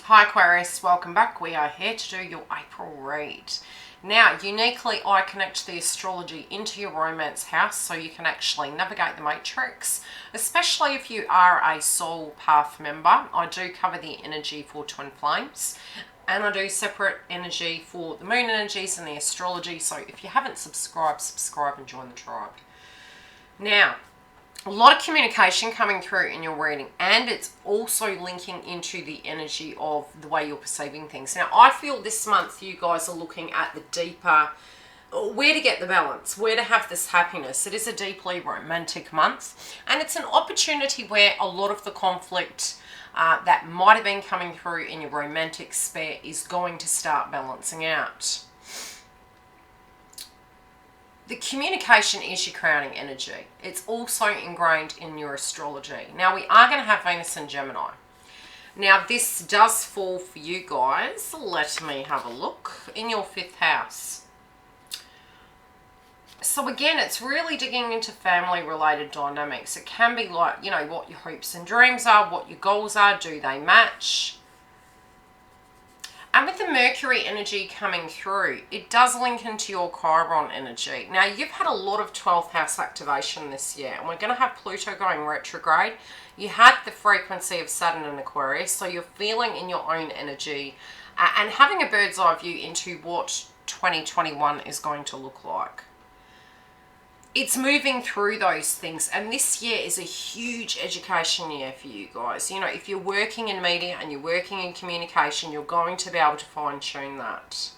Hi Aquarius, welcome back. We are here to do your April read. Now, uniquely, I connect the astrology into your romance house so you can actually navigate the matrix, especially if you are a soul path member. I do cover the energy for twin flames, and I do separate energy for the moon energies and the astrology. So if you haven't subscribed, subscribe and join the tribe. Now, a lot of communication coming through in your reading, and it's also linking into the energy of the way you're perceiving things. Now, I feel this month you guys are looking at the deeper, where to get the balance, where to have this happiness. It is a deeply romantic month, and it's an opportunity where a lot of the conflict that might have been coming through in your romantic sphere is going to start balancing out. The communication is your crowning energy. It's also ingrained in your astrology. Now, we are going to have Venus and Gemini. Now, this does fall for you guys. Let me have a look in your 5th house. So again, it's really digging into family-related dynamics. It can be like, you know, what your hopes and dreams are, what your goals are, do they match? And with the Mercury energy coming through, it does link into your Chiron energy. Now, you've had a lot of 12th house activation this year, and we're going to have Pluto going retrograde. You had the frequency of Saturn and Aquarius, so you're feeling in your own energy and having a bird's eye view into what 2021 is going to look like. It's moving through those things, and this year is a huge education year for you guys. You know, if you're working in media and you're working in communication, you're going to be able to fine-tune that.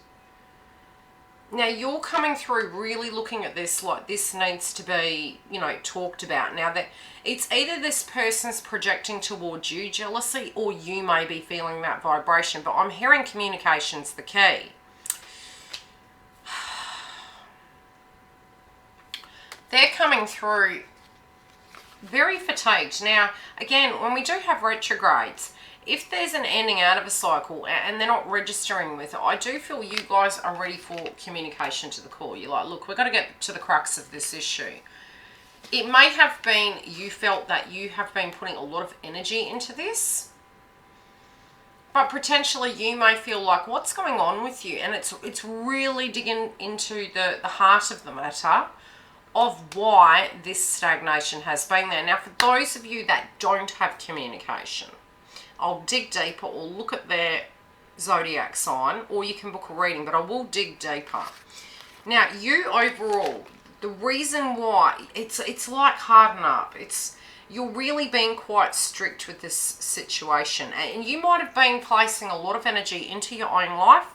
Now, you're coming through really looking at this like this needs to be, you know, talked about. Now, that it's either this person's projecting towards you jealousy, or you may be feeling that vibration, but I'm hearing communication's the key. They're coming through very fatigued. Now, again, when we do have retrogrades, if there's an ending out of a cycle and they're not registering with it, I do feel you guys are ready for communication to the core. You're like, look, we've got to get to the crux of this issue. It may have been you felt that you have been putting a lot of energy into this, but potentially you may feel like, what's going on with you? And it's really digging into the heart of the matter of why this stagnation has been there. Now, for those of you that don't have communication, I'll dig deeper or look at their zodiac sign, or you can book a reading, but I will dig deeper. Now, you overall, the reason why, it's like harden up. You're really being quite strict with this situation, and you might have been placing a lot of energy into your own life,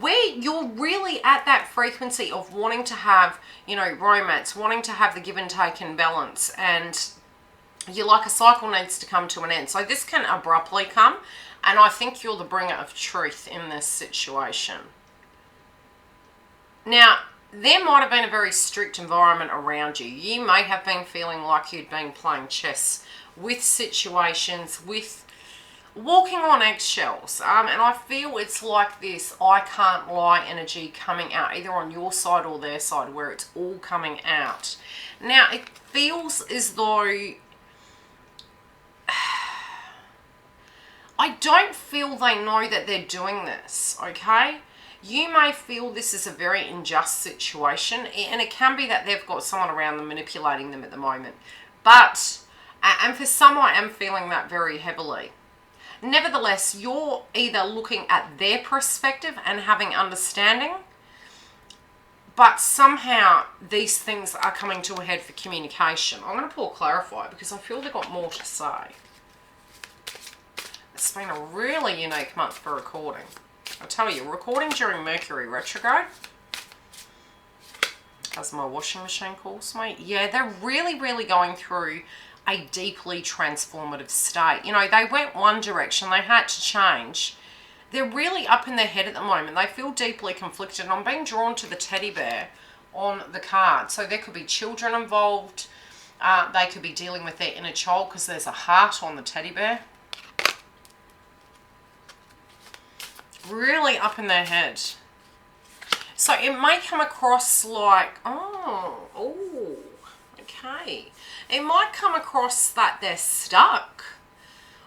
where you're really at that frequency of wanting to have, you know, romance, wanting to have the give and take and balance, and you're like, a cycle needs to come to an end. So this can abruptly come, and I think you're the bringer of truth in this situation. Now, there might have been a very strict environment around you. You may have been feeling like you'd been playing chess with situations, with walking on eggshells, and I feel it's like this I can't lie energy coming out, either on your side or their side, where it's all coming out. Now, it feels as though I don't feel they know that they're doing this, okay? You may feel this is a very unjust situation, and it can be that they've got someone around them manipulating them at the moment. But, and for some, I am feeling that very heavily. Nevertheless, you're either looking at their perspective and having understanding, but somehow these things are coming to a head for communication. I'm going to pull Clarify because I feel they've got more to say. It's been a really unique month for recording. I tell you, recording during Mercury retrograde, as my washing machine calls me, yeah, they're really, really going through a deeply transformative state. You know, they went one direction, they had to change. They're really up in their head at the moment. They feel deeply conflicted. I'm being drawn to the teddy bear on the card. So there could be children involved. They could be dealing with their inner child because there's a heart on the teddy bear. Really up in their head. So it may come across like, okay. It might come across that they're stuck,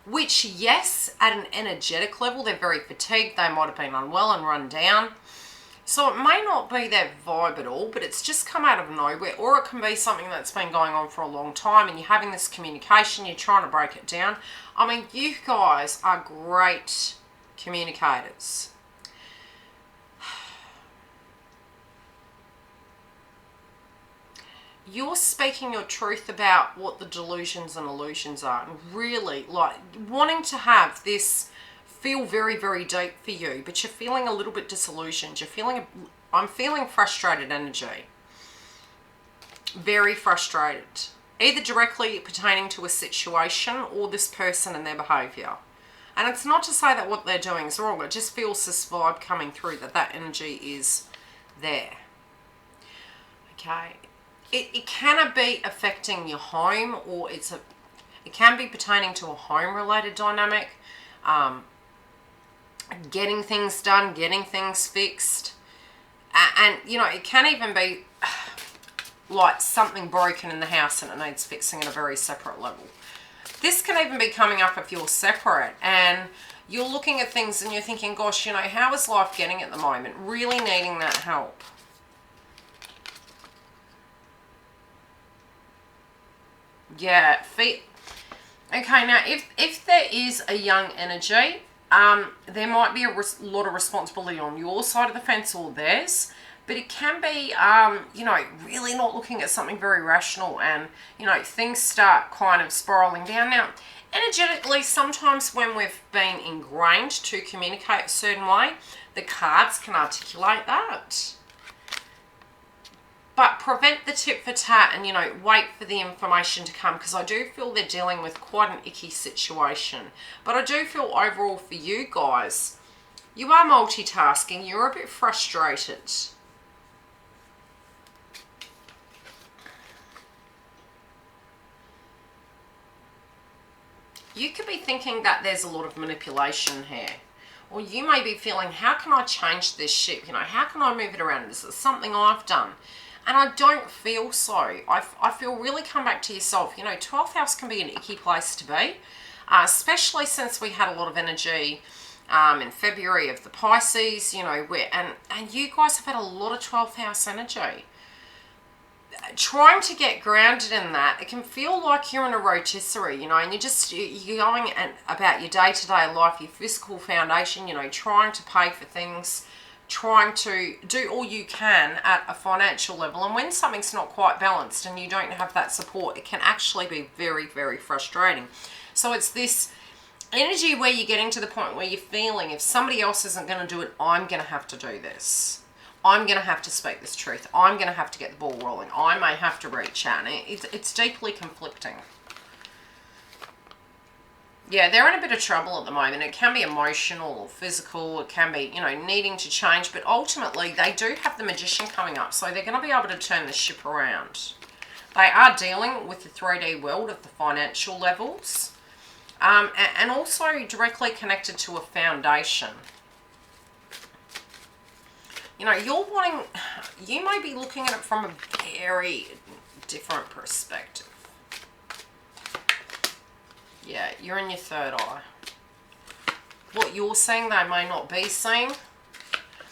which, yes, at an energetic level, they're very fatigued. They might have been unwell and run down. So it may not be that vibe at all, but it's just come out of nowhere. Or it can be something that's been going on for a long time and you're having this communication, you're trying to break it down. I mean, you guys are great communicators. You're speaking your truth about what the delusions and illusions are, and really like wanting to have this feel very, very deep for you, but you're feeling a little bit disillusioned. I'm feeling frustrated energy. Very frustrated. Either directly pertaining to a situation or this person and their behaviour. And it's not to say that what they're doing is wrong. It just feels this vibe coming through that energy is there. Okay. It can be affecting your home, or it can be pertaining to a home-related dynamic. Getting things done, getting things fixed. And, you know, it can even be like something broken in the house and it needs fixing at a very separate level. This can even be coming up if you're separate and you're looking at things and you're thinking, gosh, you know, how is life getting at the moment? Really needing that help. Yeah, okay, now if there is a young energy, there might be a lot of responsibility on your side of the fence or theirs, but it can be, you know, really not looking at something very rational and, you know, things start kind of spiraling down. Now, energetically, sometimes when we've been ingrained to communicate a certain way, the cards can articulate that. But prevent the tit for tat and, you know, wait for the information to come, because I do feel they're dealing with quite an icky situation. But I do feel overall for you guys, you are multitasking. You're a bit frustrated. You could be thinking that there's a lot of manipulation here. Or you may be feeling, how can I change this ship? You know, how can I move it around? This is something I've done. And I don't feel so. I feel really come back to yourself. You know, 12th house can be an icky place to be, especially since we had a lot of energy in February of the Pisces, you know, and you guys have had a lot of 12th house energy. Trying to get grounded in that, it can feel like you're in a rotisserie, you know, and you're going about your day-to-day life, your physical foundation, you know, trying to pay for things, trying to do all you can at a financial level. And when something's not quite balanced and you don't have that support, it can actually be very, very frustrating. So it's this energy where you're getting to the point where you're feeling, if somebody else isn't going to do it, I'm going to have to do this. I'm going to have to speak this truth. I'm going to have to get the ball rolling. I may have to reach out. And it's deeply conflicting. Yeah, they're in a bit of trouble at the moment. It can be emotional or physical. It can be, you know, needing to change. But ultimately, they do have the Magician coming up. So they're going to be able to turn the ship around. They are dealing with the 3D world at the financial levels. And also directly connected to a foundation. You know, you may be looking at it from a very different perspective. Yeah, you're in your third eye. What you're seeing, they may not be seeing.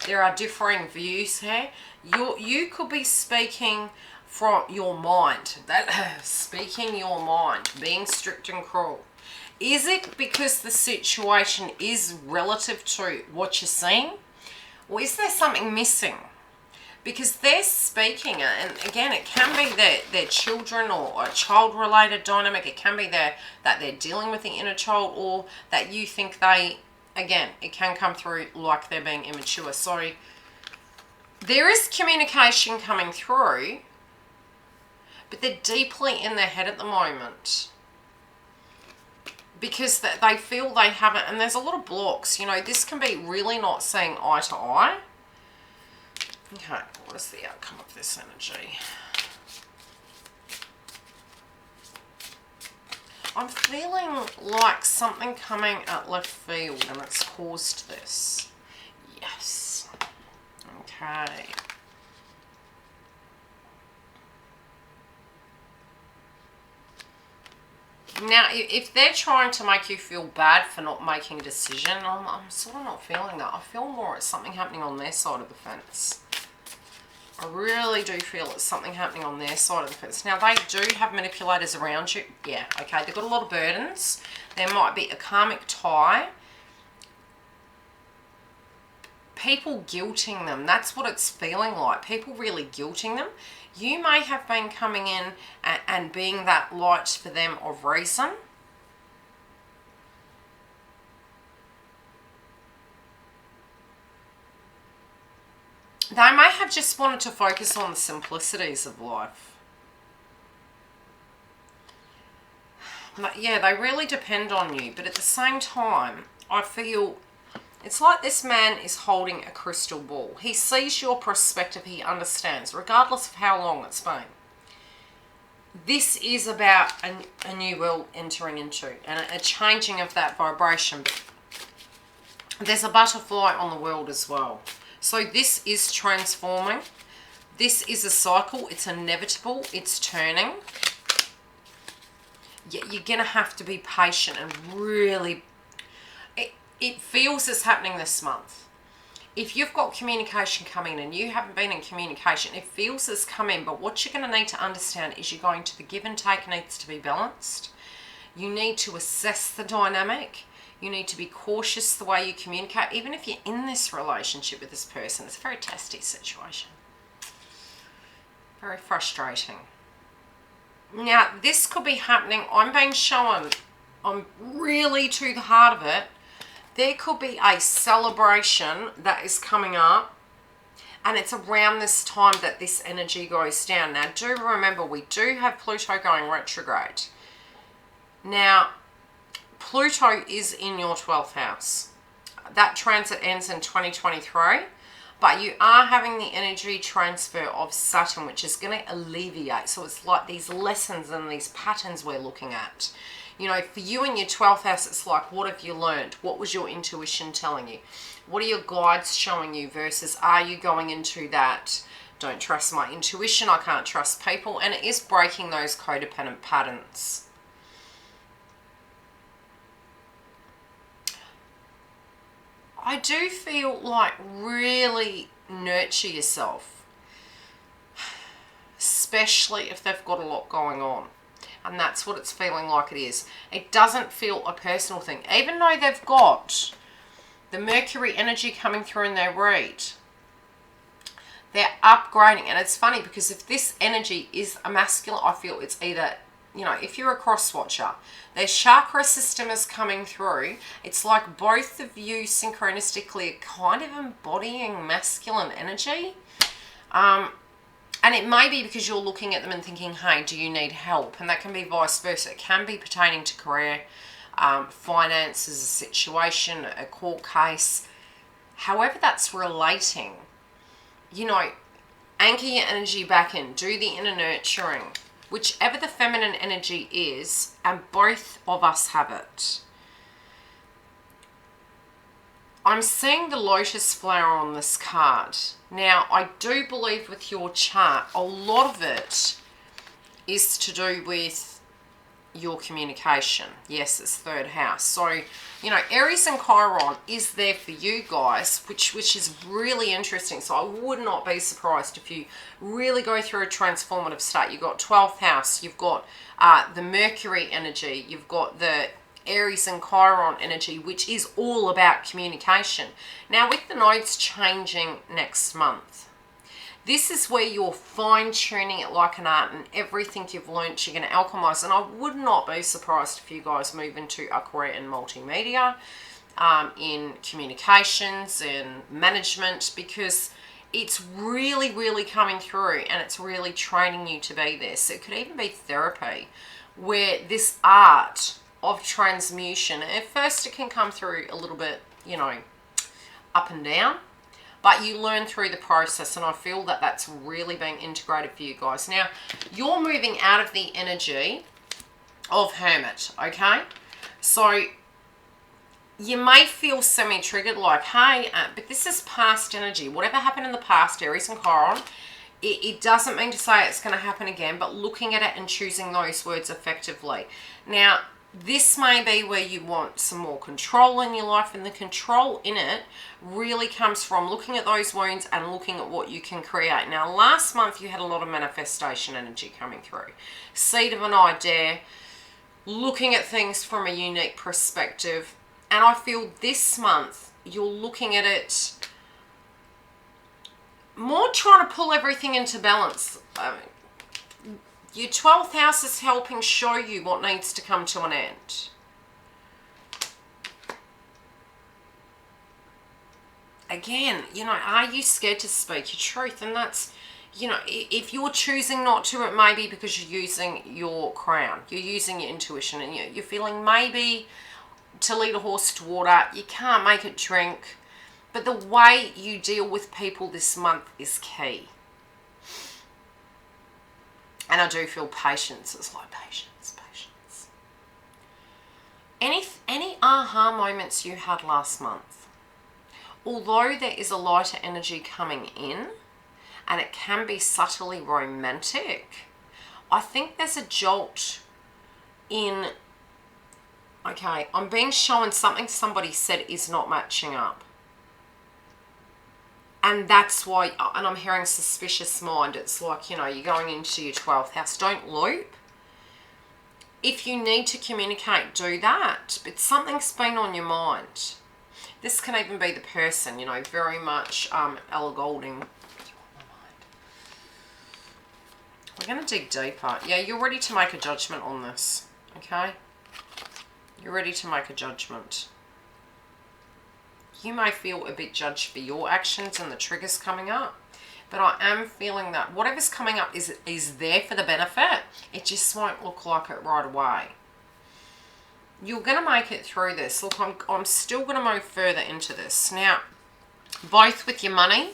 There are differing views here. You could be speaking from your mind. Speaking your mind, being strict and cruel. Is it because the situation is relative to what you're seeing? Or is there something missing? Because they're speaking, and again, it can be their children or a child-related dynamic. It can be that they're dealing with the inner child, or that you think again, it can come through like they're being immature. So there is communication coming through, but they're deeply in their head at the moment. Because they feel they haven't, and there's a lot of blocks. You know, this can be really not seeing eye to eye. Okay, what is the outcome of this energy? I'm feeling like something coming at left field and it's caused this. Yes. Okay. Now, if they're trying to make you feel bad for not making a decision, I'm sort of not feeling that. I feel more it's something happening on their side of the fence. I really do feel it's something happening on their side of the fence. Now, they do have manipulators around you. Yeah, okay, they've got a lot of burdens. There might be a karmic tie. People guilting them. That's what it's feeling like. People really guilting them. You may have been coming in and being that light for them of reason. They may have just wanted to focus on the simplicities of life. But yeah, they really depend on you. But at the same time, I feel it's like this man is holding a crystal ball. He sees your perspective. He understands, regardless of how long it's been. This is about a new world entering into and a changing of that vibration. There's a butterfly on the world as well. So this is transforming. This is a cycle. It's inevitable. It's turning. You're going to have to be patient and really... It feels it's happening this month. If you've got communication coming and you haven't been in communication, it feels it's coming. But what you're going to need to understand is you're going to... The give and take needs to be balanced. You need to assess the dynamic. You need to be cautious the way you communicate. Even if you're in this relationship with this person, it's a very testy situation. Very frustrating. Now, this could be happening. I'm being shown, I'm really to the heart of it. There could be a celebration that is coming up. And it's around this time that this energy goes down. Now, do remember, we do have Pluto going retrograde. Now, Pluto is in your 12th house. That transit ends in 2023. But you are having the energy transfer of Saturn, which is going to alleviate. So it's like these lessons and these patterns we're looking at. You know, for you in your 12th house, it's like, what have you learned? What was your intuition telling you? What are your guides showing you versus are you going into that, don't trust my intuition, I can't trust people? And it is breaking those codependent patterns. I do feel like really nurture yourself, especially if they've got a lot going on. And that's what it's feeling like it is. It doesn't feel a personal thing. Even though they've got the Mercury energy coming through in their read, they're upgrading. And it's funny because if this energy is a masculine, I feel it's either, you know, if you're a cross watcher, their chakra system is coming through. It's like both of you synchronistically are kind of embodying masculine energy. And it may be because you're looking at them and thinking, hey, do you need help? And that can be vice versa. It can be pertaining to career, finances, a situation, a court case. However that's relating, you know, anchor your energy back in. Do the inner nurturing. Whichever the feminine energy is, and both of us have it. I'm seeing the lotus flower on this card. Now, I do believe with your chart, a lot of it is to do with your communication. Yes, it's third house. So, you know, Aries and Chiron is there for you guys, which is really interesting. So I would not be surprised if you really go through a transformative state. You've got 12th house, you've got the Mercury energy, you've got the Aries and Chiron energy, which is all about communication. Now, with the nodes changing next month, this is where you're fine-tuning it like an art, and everything you've learnt you're going to alchemize. And I would not be surprised if you guys move into a career in multimedia, in communications, in management, because it's really, really coming through and it's really training you to be there. So it could even be therapy, where this art of transmutation, at first it can come through a little bit, you know, up and down, but you learn through the process, and I feel that that's really being integrated for you guys. Now, you're moving out of the energy of Hermit, okay? So you may feel semi-triggered, like, hey, but this is past energy. Whatever happened in the past, Aries and Chiron, It doesn't mean to say it's going to happen again, but looking at it and choosing those words effectively. Now, this may be where you want some more control in your life, and the control in it really comes from looking at those wounds and looking at what you can create. Now, last month you had a lot of manifestation energy coming through. Seed of an idea, looking at things from a unique perspective. And I feel this month you're looking at it more trying to pull everything into balance. Your 12th house is helping show you what needs to come to an end. Again, you know, are you scared to speak your truth? And that's, you know, if you're choosing not to, it may be because you're using your crown. You're using your intuition, and you're feeling maybe to lead a horse to water, you can't make it drink. But the way you deal with people this month is key. And I do feel patience is like patience. Any aha moments you had last month? Although there is a lighter energy coming in, and it can be subtly romantic, I think there's a jolt in, okay, I'm being shown something somebody said is not matching up. And that's why, and I'm hearing suspicious mind. It's like, you know, you're going into your 12th house. Don't loop. If you need to communicate, do that. But something's been on your mind. This can even be the person, you know, very much Ella Golding. We're going to dig deeper. Yeah, you're ready to make a judgment on this, okay? You're ready to make a judgment. You may feel a bit judged for your actions and the triggers coming up, but I am feeling that whatever's coming up is there for the benefit. It just won't look like it right away. You're going to make it through this. Look, I'm still going to move further into this. Now, both with your money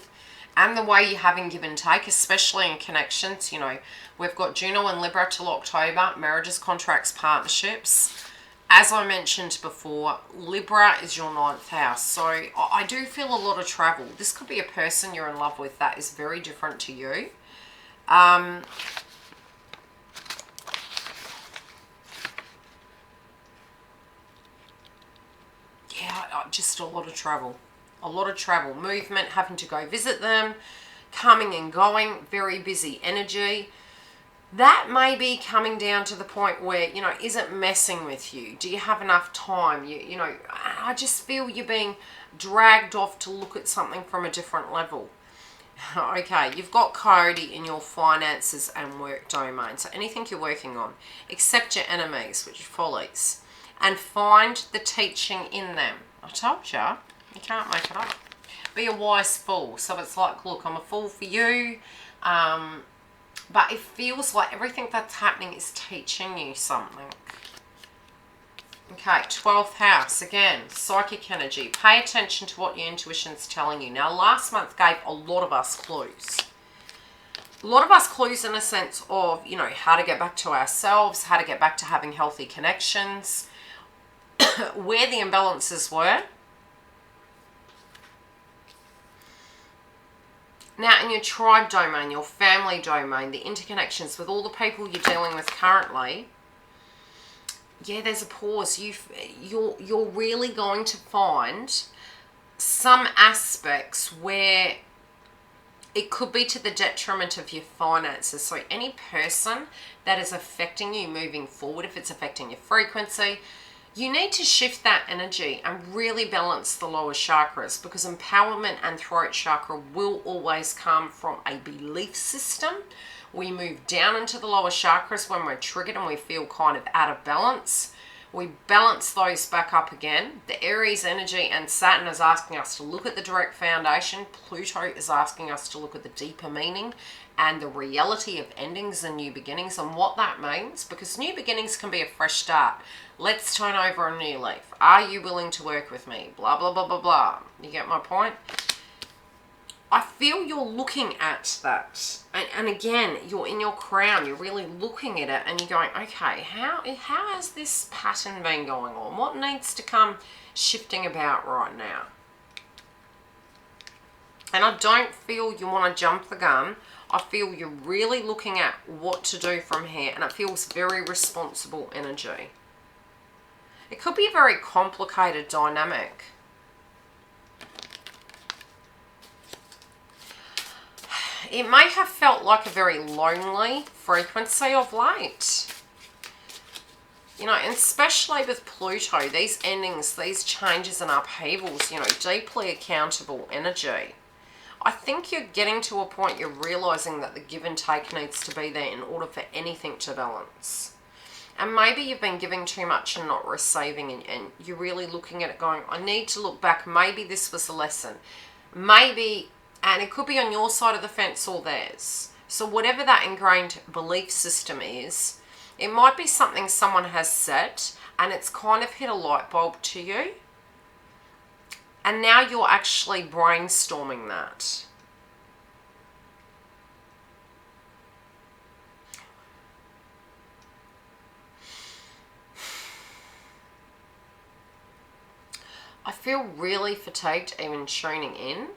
and the way you're having give and take, especially in connections, you know, we've got Juno and Libra till October, marriages, contracts, partnerships. As I mentioned before, Libra is your 9th house. So I do feel a lot of travel. This could be a person you're in love with that is very different to you. Yeah, just a lot of travel. A lot of travel. Movement, having to go visit them, coming and going, very busy energy. That may be coming down to the point where, you know, is it messing with you? Do you have enough time? You know, I just feel you're being dragged off to look at something from a different level. Okay, you've got clarity in your finances and work domain. So anything you're working on, accept your enemies, which are follies, and find the teaching in them. I told you, you can't make it up. Be a wise fool. So it's like, look, I'm a fool for you. But it feels like everything that's happening is teaching you something. Okay, 12th house. Again, psychic energy. Pay attention to what your intuition's telling you. Now, last month gave a lot of us clues. A lot of us clues in a sense of, you know, how to get back to ourselves, how to get back to having healthy connections, where the imbalances were. Now, in your tribe domain, your family domain, the interconnections with all the people you're dealing with currently, yeah, there's a pause. You're really going to find some aspects where it could be to the detriment of your finances. So any person that is affecting you moving forward, if it's affecting your frequency, you need to shift that energy and really balance the lower chakras, because empowerment and throat chakra will always come from a belief system. We move down into the lower chakras when we're triggered and we feel kind of out of balance. We balance those back up again. The Aries energy and Saturn is asking us to look at the direct foundation. Pluto is asking us to look at the deeper meaning and the reality of endings and new beginnings and what that means, because new beginnings can be a fresh start. Let's turn over a new leaf. Are you willing to work with me? Blah, blah, blah, blah, blah. You get my point? I feel you're looking at that. And again, you're in your crown. You're really looking at it and you're going, okay, how has this pattern been going on? What needs to come shifting about right now? And I don't feel you want to jump the gun I feel you're really looking at what to do from here, and it feels very responsible energy. It could be a very complicated dynamic. It may have felt like a very lonely frequency of late. You know, and especially with Pluto, these endings, these changes and upheavals, you know, deeply accountable energy. I think you're getting to a point you're realizing that the give and take needs to be there in order for anything to balance. And maybe you've been giving too much and not receiving, and you're really looking at it going, I need to look back. Maybe this was a lesson. Maybe, and it could be on your side of the fence or theirs. So whatever that ingrained belief system is, it might be something someone has said and it's kind of hit a light bulb to you. And now you're actually brainstorming that. I feel really fatigued even tuning in.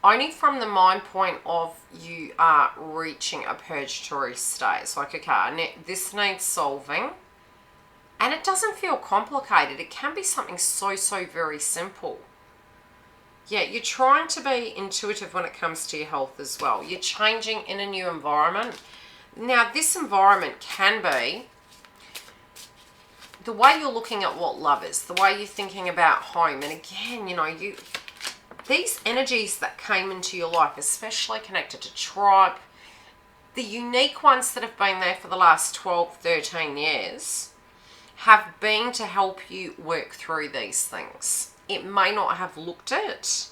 Only from the mind point of you are reaching a purgatory state. It's like, okay, this needs solving. And it doesn't feel complicated. It can be something so very simple. Yeah, you're trying to be intuitive when it comes to your health as well. You're changing in a new environment. Now, this environment can be the way you're looking at what love is, the way you're thinking about home. And again, you know, these energies that came into your life, especially connected to tribe, the unique ones that have been there for the last 12, 13 years, have been to help you work through these things. It may not have looked it,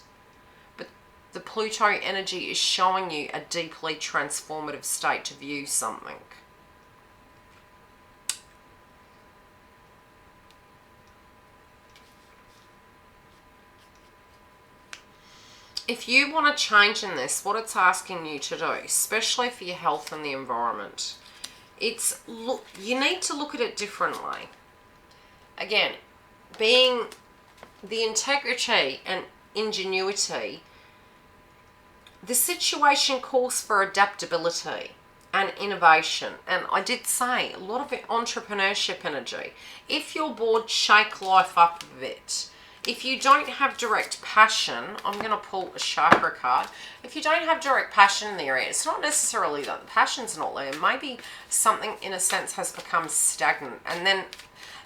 but the Pluto energy is showing you a deeply transformative state to view something. If you want to change in this, what it's asking you to do, especially for your health and the environment, you need to look at it differently. Again, being the integrity and ingenuity, the situation calls for adaptability and innovation. And I did say a lot of entrepreneurship energy. If you're bored, shake life up a bit. If you don't have direct passion, I'm going to pull a chakra card. If you don't have direct passion in the area, it's not necessarily that the passion's not there. Maybe something, in a sense, has become stagnant. And then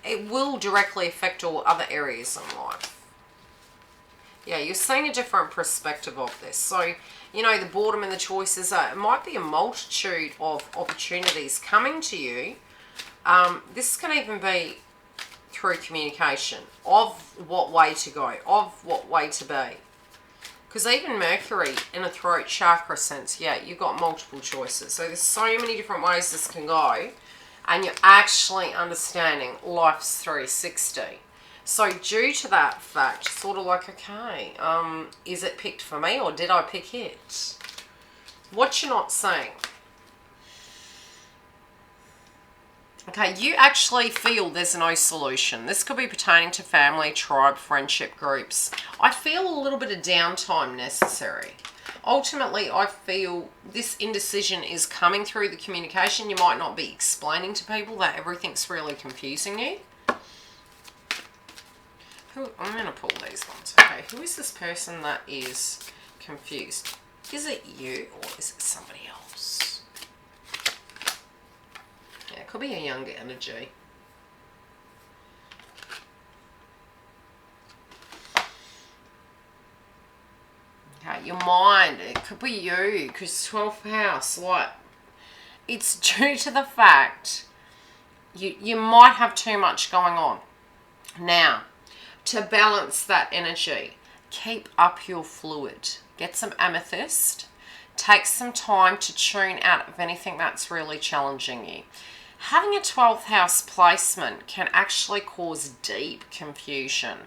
it will directly affect all other areas in life. Yeah, you're seeing a different perspective of this. So, you know, the boredom and the choices, it might be a multitude of opportunities coming to you. This can even be through communication of what way to go, of what way to be. Because even Mercury in a throat chakra sense, yeah, you've got multiple choices. So there's so many different ways this can go, and you're actually understanding life's 360. So due to that fact, sort of like, okay, is it picked for me or did I pick it? What you're not saying. Okay, you actually feel there's no solution. This could be pertaining to family, tribe, friendship groups. I feel a little bit of downtime necessary. Ultimately, I feel this indecision is coming through the communication. You might not be explaining to people that everything's really confusing you. I'm going to pull these ones. Okay, who is this person that is confused? Is it you or is it somebody else? Yeah, it could be a younger energy. Okay, your mind, it could be you, because 12th house, like, it's due to the fact you might have too much going on. Now, to balance that energy, keep up your fluid. Get some amethyst. Take some time to tune out of anything that's really challenging you. Having a 12th house placement can actually cause deep confusion.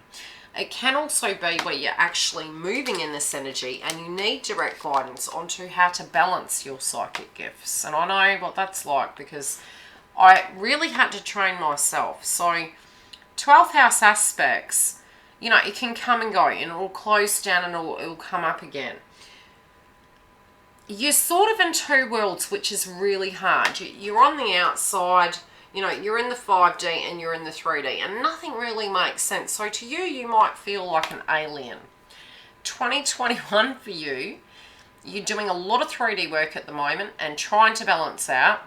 It can also be where you're actually moving in this energy and you need direct guidance onto how to balance your psychic gifts. And I know what that's like because I really had to train myself. So 12th house aspects, you know, it can come and go and it will close down and it will come up again. you're sort of in two worlds, which is really hard. You're on the outside, you know, you're in the 5D and you're in the 3D, and nothing really makes sense. So to you, you might feel like an alien. 2021 for you, you're doing a lot of 3D work at the moment and trying to balance out.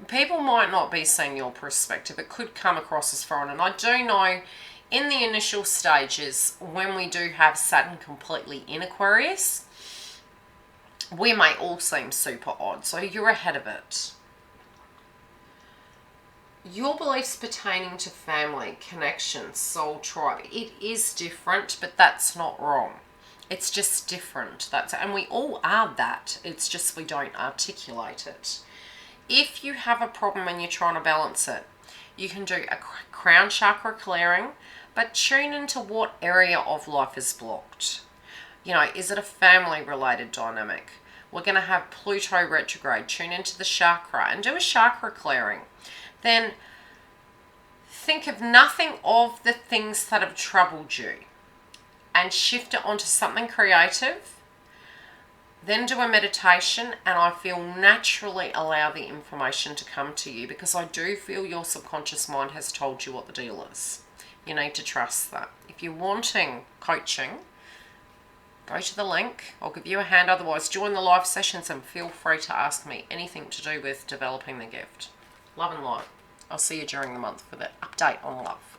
People might not be seeing your perspective. It could come across as foreign. And I do know in the initial stages, when we do have Saturn completely in Aquarius, we may all seem super odd. So you're ahead of it. Your beliefs pertaining to family, connection, soul, tribe, it is different, but that's not wrong. It's just different. And we all are that. It's just we don't articulate it. If you have a problem and you're trying to balance it, you can do a crown chakra clearing, but tune into what area of life is blocked. You know, is it a family related dynamic? We're going to have Pluto retrograde. Tune into the chakra and do a chakra clearing. Then think of nothing of the things that have troubled you and shift it onto something creative. Then do a meditation, and I feel naturally allow the information to come to you, because I do feel your subconscious mind has told you what the deal is. You need to trust that. If you're wanting coaching, go to the link. I'll give you a hand. Otherwise, join the live sessions and feel free to ask me anything to do with developing the gift. Love and light. I'll see you during the month for the update on love.